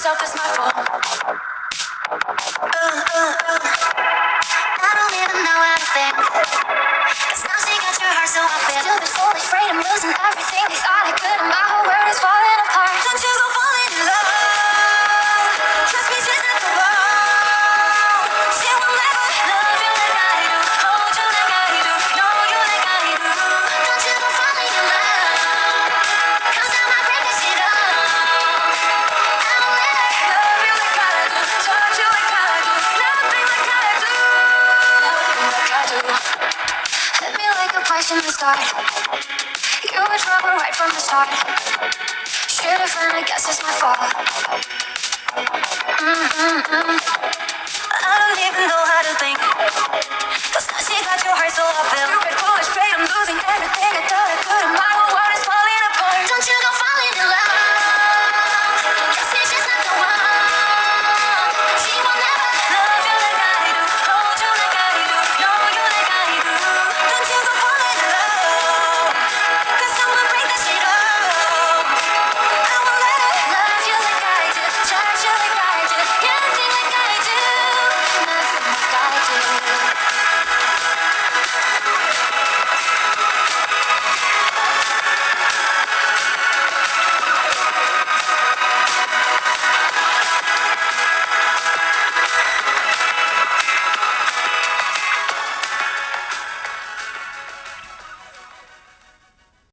myself, it's my fault. I don't even know how to think, 'cause now she got your heart, so I feel still been fully afraid I'm losing everything. They thought I could, and my whole world is falling apart. Don't you go falling in love. Trust me, she's not the one. She will never love you like I do, hold you like I do, know you like I do. Don't you go falling in love, 'cause I might break this shit up. I don't let her love you like I do, touch you like I do, nothing like I do, nothing like I do. Hit me like a punch in the start. You were trouble right from the start. Should've run, I guess it's my fault. I don't even know how to think, 'cause now she got your heart, so I feel stupid, foolish, afraid I'm losing everything I thought I could, and my whole world is